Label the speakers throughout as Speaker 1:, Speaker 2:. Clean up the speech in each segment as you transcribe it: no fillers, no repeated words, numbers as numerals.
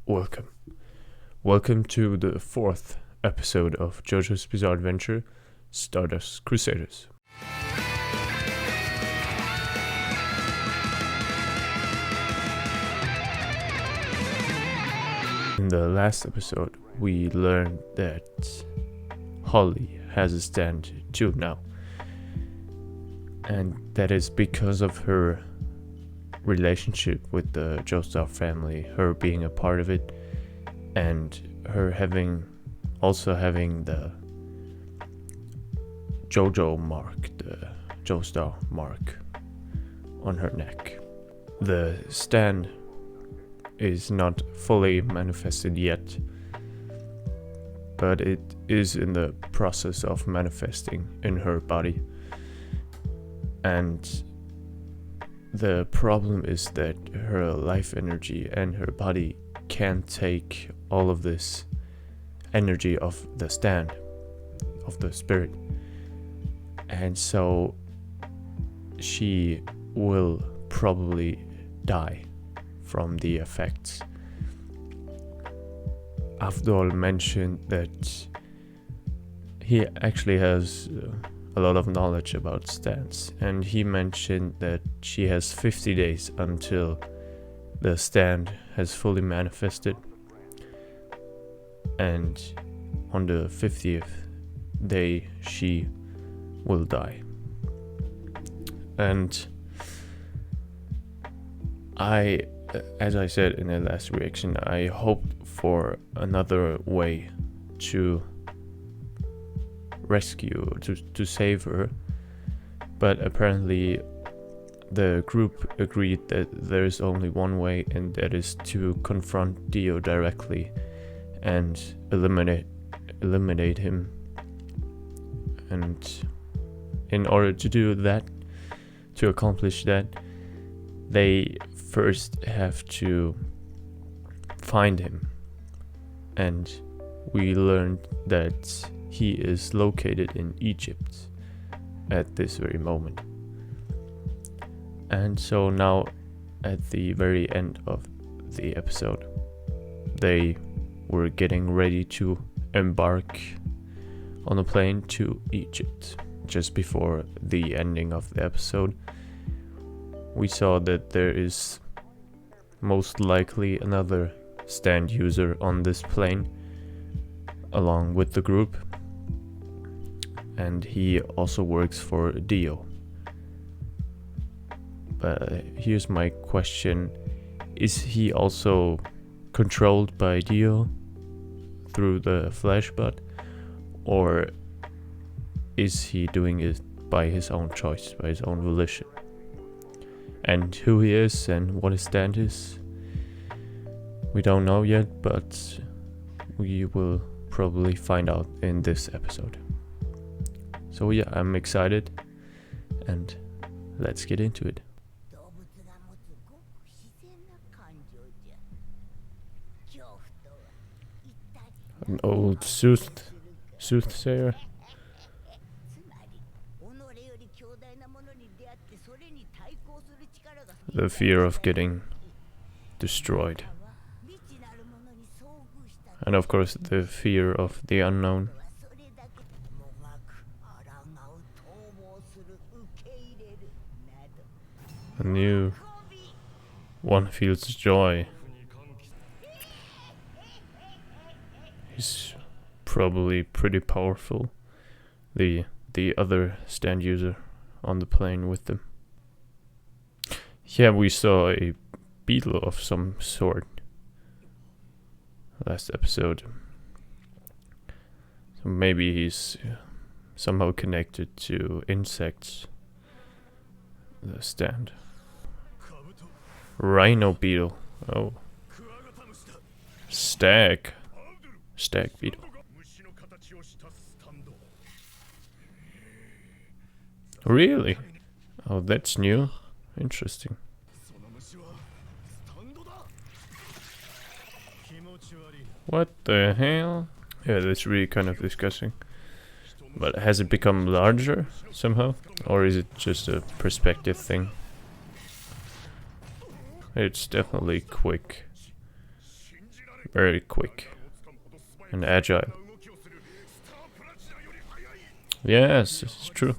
Speaker 1: Welcome. Welcome to the fourth episode of JoJo's Bizarre Adventure, Stardust Crusaders. In the last episode, we learned that Holly has a stand too now. And that is because of her relationship with the Joestar family, her being a part of it, and her also having the JoJo mark, the Joestar mark on her neck. The stand is not fully manifested yet, but it is in the process of manifesting in her body. And the problem is that her life energy and her body can't take all of this energy of the stand, of the spirit. And so she will probably die from the effects. Avdol mentioned that he actually has a lot of knowledge about stands, and he mentioned that she has 50 days until the stand has fully manifested, and on the 50th day she will die. And as I said in the last reaction, I hoped for another way to rescue, to save her, but apparently the group agreed that there's only one way, and that is to confront Dio directly and eliminate him. And in order to do that, to accomplish that, they first have to find him, and we learned that he is located in Egypt at this very moment. And so now, at the very end of the episode, they were getting ready to embark on a plane to Egypt. Just before the ending of the episode, we saw that there is most likely another stand user on this plane along with the group, and he also works for Dio. But here's my question: is he also controlled by Dio through the Flashbot, or is he doing it by his own choice, by his own volition? And who he is and what his stand is, we don't know yet, but we will probably find out in this episode. So yeah, I'm excited, and let's get into it. An old soothsayer. The fear of getting destroyed. And of course the fear of the unknown. A new one feels joy. He's probably pretty powerful, the other stand user on the plane with them. Yeah, we saw a beetle of some sort last episode. So maybe he's somehow connected to insects. The stand. Rhino beetle. Oh. Stag beetle. Really? Oh, that's new. Interesting. What the hell? Yeah, that's really kind of disgusting. But has it become larger somehow? Or is it just a perspective thing? It's definitely quick. very quick and agile. Yes, it's true.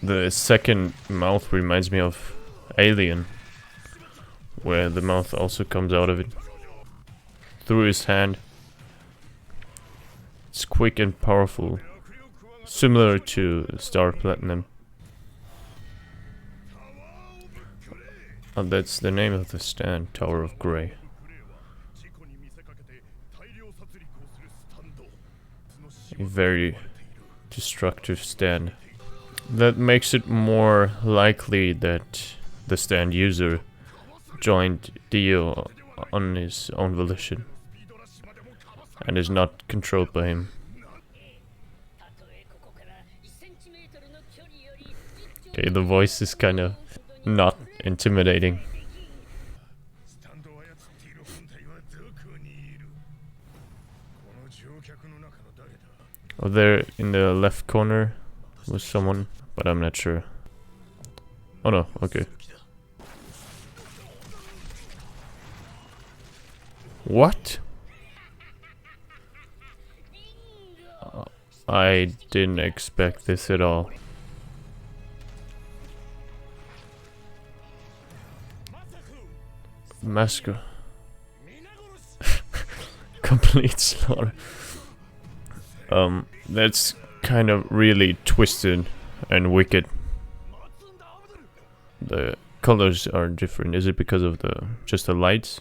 Speaker 1: The second mouth reminds me of Alien, where the mouth also comes out of it through his hand. It's quick and powerful, similar to Star Platinum. Oh, that's the name of the stand, Tower of Grey. A very destructive stand. That makes it more likely that the stand user joined Dio on his own volition and is not controlled by him. Okay, the voice is kind of not intimidating. Oh, there in the left corner was someone, but I'm not sure. Oh no, okay. What? I didn't expect this at all. Massacre. Complete slaughter. That's kind of really twisted and wicked. The colors are different. Is it because of just the lights?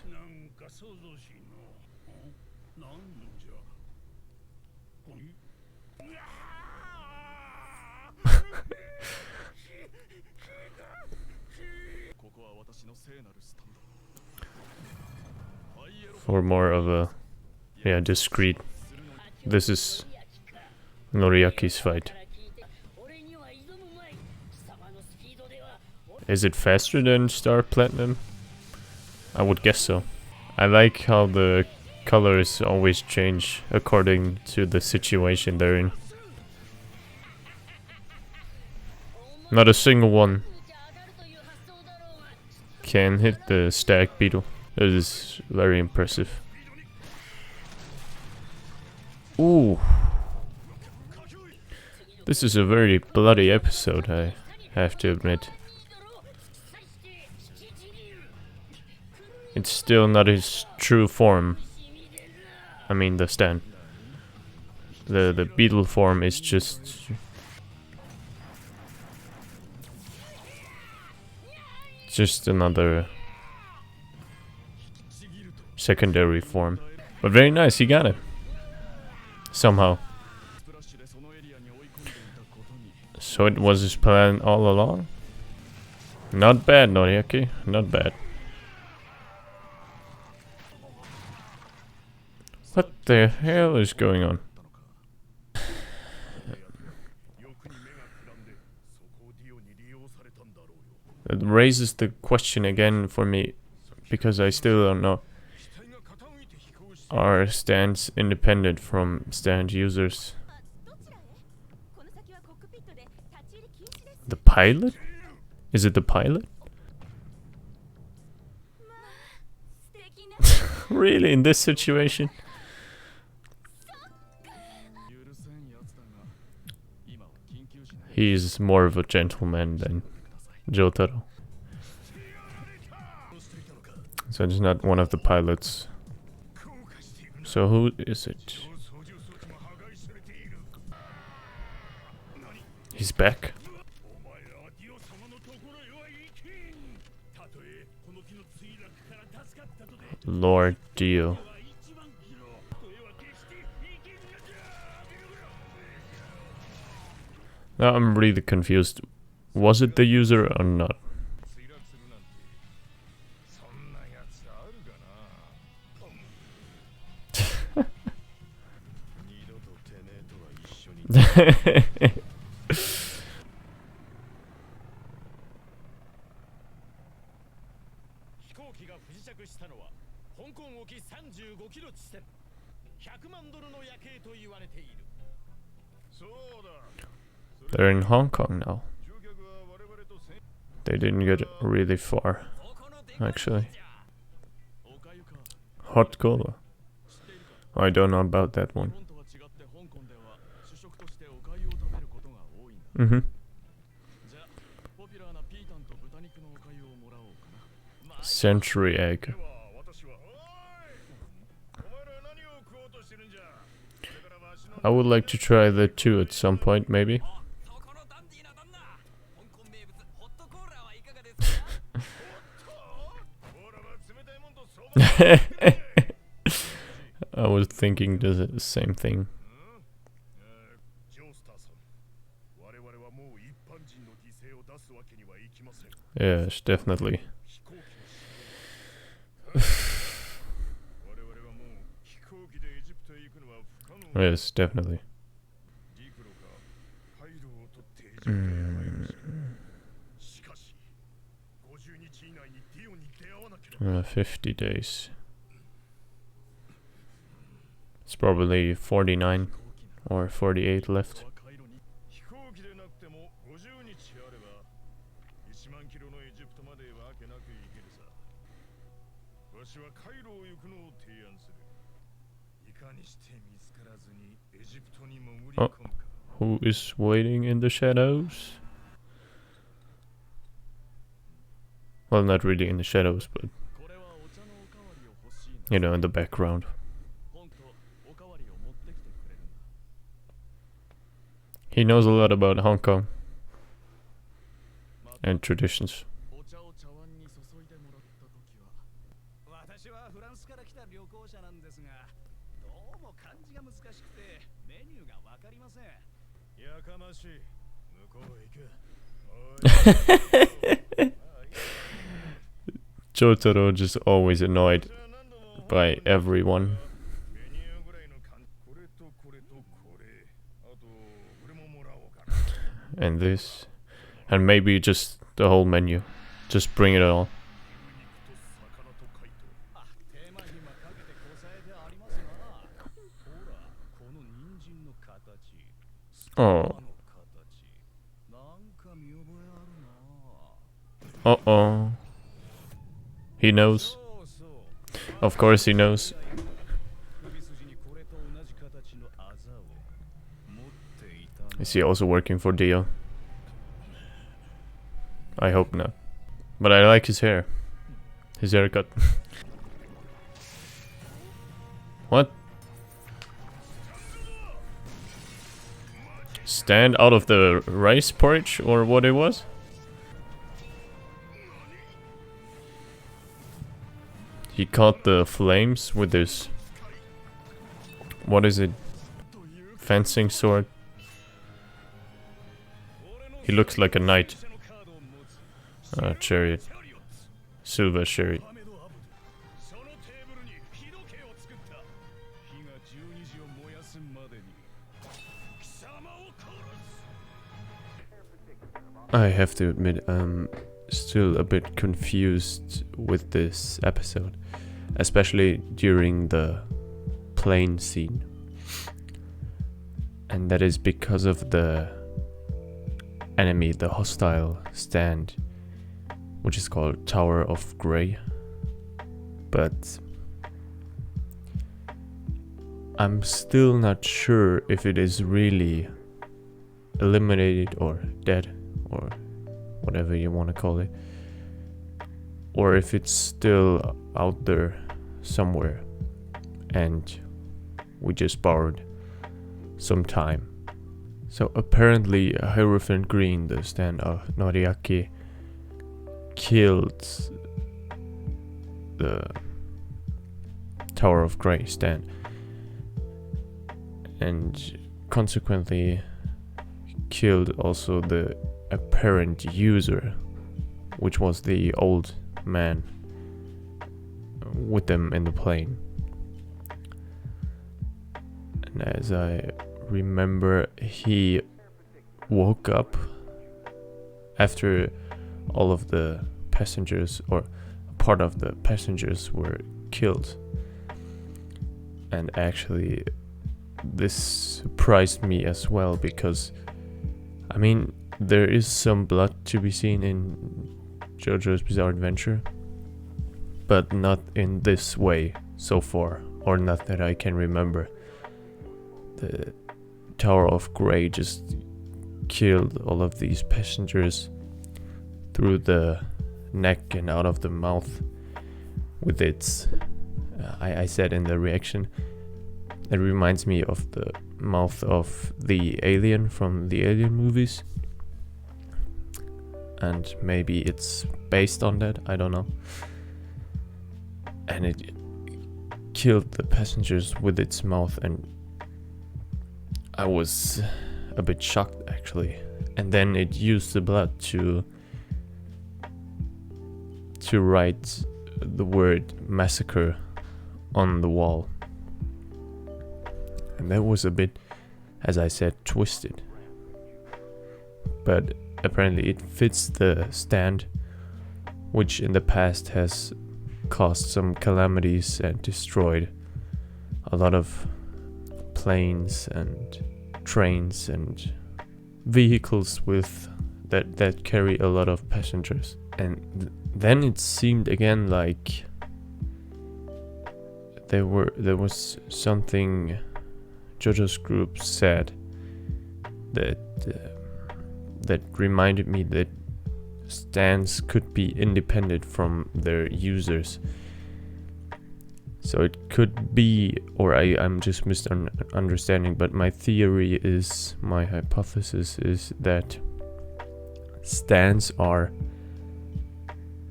Speaker 1: For more of a, yeah, discreet. This is Noriaki's fight. Is it faster than Star Platinum? I would guess so. I like how the colors always change according to the situation they're in. Not a single one can hit the stag beetle. That is very impressive. Ooh. This is a very bloody episode, I have to admit. It's still not his true form. I mean the stand. The beetle form is just another secondary form. But very nice, he got it. Somehow. So it was his plan all along? Not bad, Noriaki. Not bad. What the hell is going on? It raises the question again for me, because I still don't know. Are stands independent from stand users? The pilot? Is it the pilot? Really, in this situation? He's more of a gentleman than Jotaro. So it's not one of the pilots. So who is it? He's back. Lord Dio. Now I'm really confused. Was it the user or not? They're in Hong Kong now. They didn't get really far, actually. Hot cola. I don't know about that one. Mm-hmm. Century egg. I would like to try that too at some point, maybe. I was thinking the same thing. Yes, definitely. Yes, definitely. 50 days. It's probably 49 or 48 left. Oh, who is waiting in the shadows? Well, not really in the shadows, but you know, in the background. He knows a lot about Hong Kong and traditions. Jotaro just always annoyed by everyone. And this. And maybe just the whole menu. Just bring it all. Oh. Uh-oh. He knows. Of course he knows. Is he also working for Dio? I hope not. But I like his hair. His haircut. What? Stand out of the rice porridge or what it was? He caught the flames with his... What is it? Fencing sword? He looks like a knight. Chariot. Silver chariot. I have to admit, I'm still a bit confused with this episode, especially during the plane scene. And that is because of the enemy, the hostile stand, which is called Tower of Grey. But I'm still not sure if it is really eliminated or dead or whatever you want to call it, or if it's still out there somewhere and we just borrowed some time. So apparently Hierophant Green, the stand of Noriaki, killed the Tower of Grey stand, and consequently killed also the apparent user, which was the old man with them in the plane. And as I remember, he woke up after all of the passengers, or part of the passengers, were killed. And actually this surprised me as well, because I mean, there is some blood to be seen in JoJo's Bizarre Adventure, but not in this way so far, or not that I can remember. The Tower of Grey just killed all of these passengers through the neck and out of the mouth with its I said in the reaction, it reminds me of the mouth of the alien from the Alien movies, and maybe it's based on that, I don't know. And it killed the passengers with its mouth, and I was a bit shocked actually. And then it used the blood to write the word massacre on the wall. And that was a bit, as I said, twisted. But apparently it fits the stand, which in the past has caused some calamities and destroyed a lot of planes and trains and vehicles with that carry a lot of passengers. And then it seemed again like there was something JoJo's group said that reminded me that stands could be independent from their users. So it could be, or I'm just misunderstanding, but my hypothesis is that stands are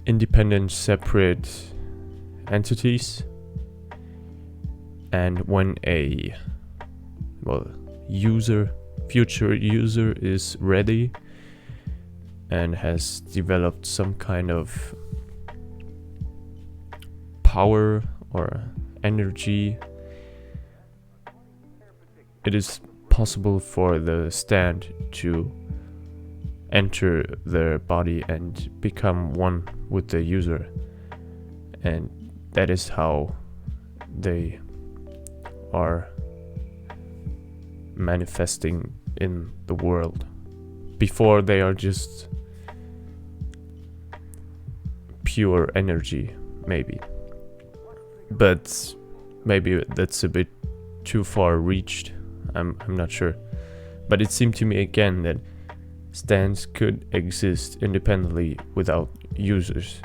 Speaker 1: independent, separate entities, and when a future user is ready and has developed some kind of power or energy, it is possible for the stand to enter their body and become one with the user, and that is how they are manifesting in the world. Before, they are just pure energy, maybe. But maybe that's a bit too far reached. I'm not sure. But it seemed to me again that stands could exist independently without users.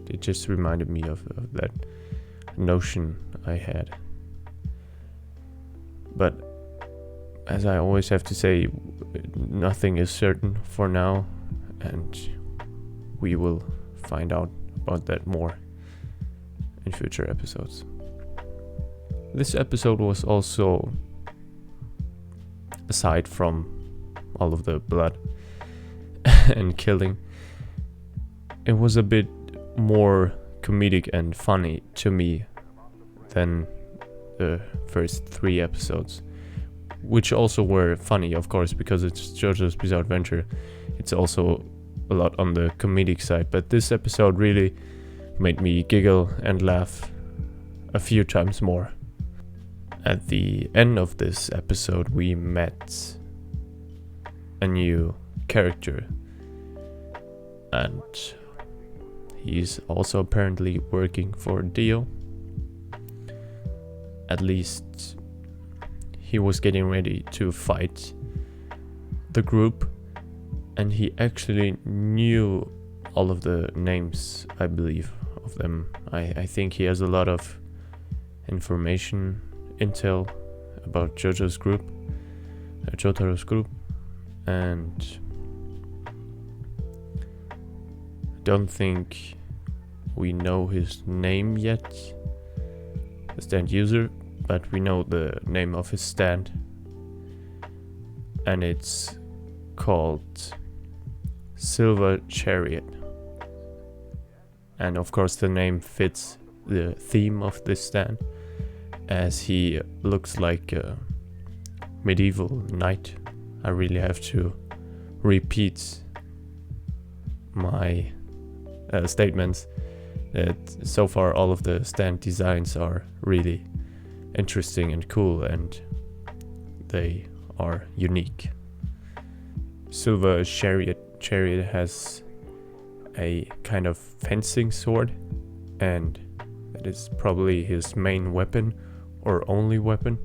Speaker 1: It just reminded me of that notion I had. But as I always have to say, nothing is certain for now, and we will find out about that more in future episodes. This episode was also, aside from all of the blood and killing, it was a bit more comedic and funny to me than the first 3 episodes, which also were funny, of course, because it's JoJo's Bizarre Adventure. It's also a lot on the comedic side, but this episode really made me giggle and laugh a few times more. At the end of this episode, we met a new character, and he's also apparently working for Dio. At least he was getting ready to fight the group, and he actually knew all of the names, I believe, of them. I think he has a lot of intel about JoJo's group, Jotaro's group, and don't think we know his name yet, the stand user, but we know the name of his stand, and it's called Silver Chariot. And of course the name fits the theme of this stand, as he looks like a medieval knight. I really have to repeat my statements that so far all of the stand designs are really interesting and cool, and they are unique. Silver Chariot has a kind of fencing sword, and that is probably his main weapon or only weapon.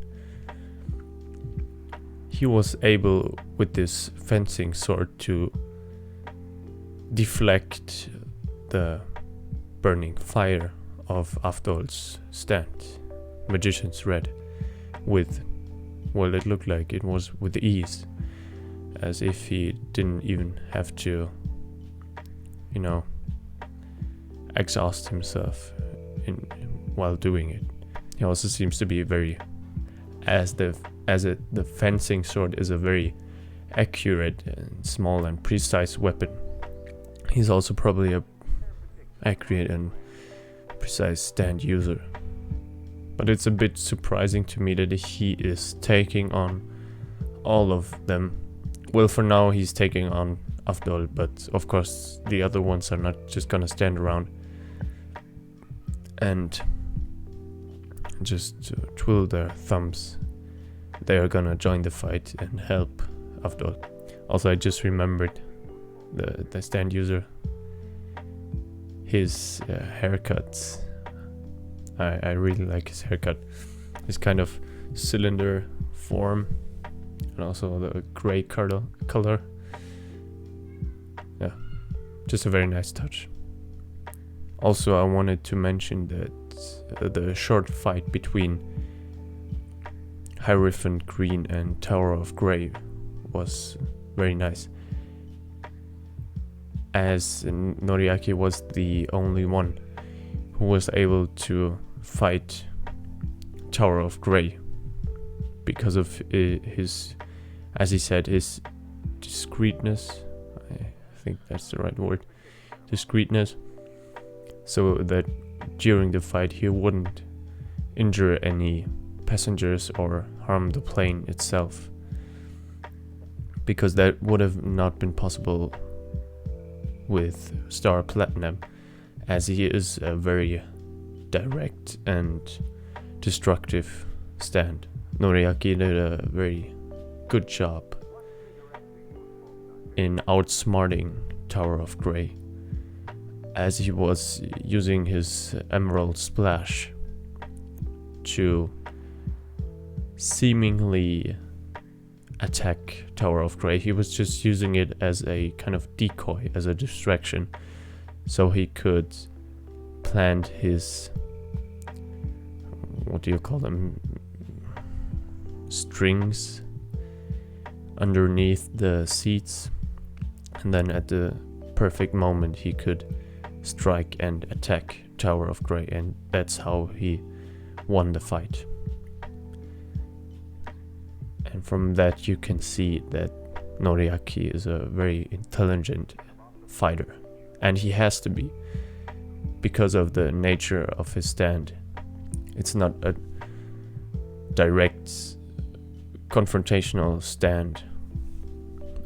Speaker 1: He was able with this fencing sword to deflect the burning fire of Avdol's stand, Magician's Red, with, well, it looked like it was with ease, as if he didn't even have to, you know, exhaust himself while doing it. He also seems to be very, the fencing sword is a very accurate and small and precise weapon. He's also probably a accurate and precise stand user. But it's a bit surprising to me that he is taking on all of them. Well, for now he's taking on Avdol, but of course the other ones are not just gonna stand around and just twiddle their thumbs. They are gonna join the fight and help Avdol. Also, I just remembered the stand user. His haircut. I really like his haircut. His kind of cylinder form, and also the gray color. Yeah, just a very nice touch. Also, I wanted to mention that the short fight between Hierophant Green and Tower of Grey was very nice, as Noriaki was the only one who was able to fight Tower of Grey because of his, as he said, his discreetness. I think that's the right word, discreetness, so that during the fight he wouldn't injure any passengers or harm the plane itself, because that would have not been possible with Star Platinum, as he is a very direct and destructive stand. Noriaki did a very good job in outsmarting Tower of Grey, as he was using his Emerald Splash to seemingly attack Tower of Grey. He was just using it as a kind of decoy, as a distraction, so he could plant his, what do you call them, strings underneath the seats, and then at the perfect moment he could strike and attack Tower of Grey, and that's how he won the fight. And from that you can see that Noriaki is a very intelligent fighter, and he has to be, because of the nature of his stand. It's not a direct confrontational stand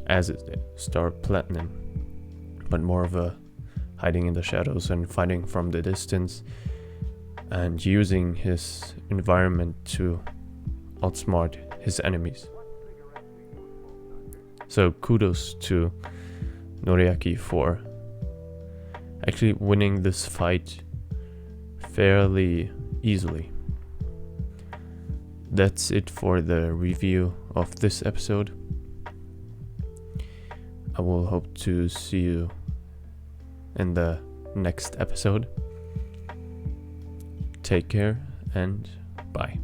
Speaker 1: as is Star Platinum, but more of a hiding in the shadows and fighting from the distance and using his environment to outsmart his enemies. So kudos to Noriaki for actually winning this fight fairly easily. That's it for the review of this episode. I will hope to see you in the next episode. Take care and bye.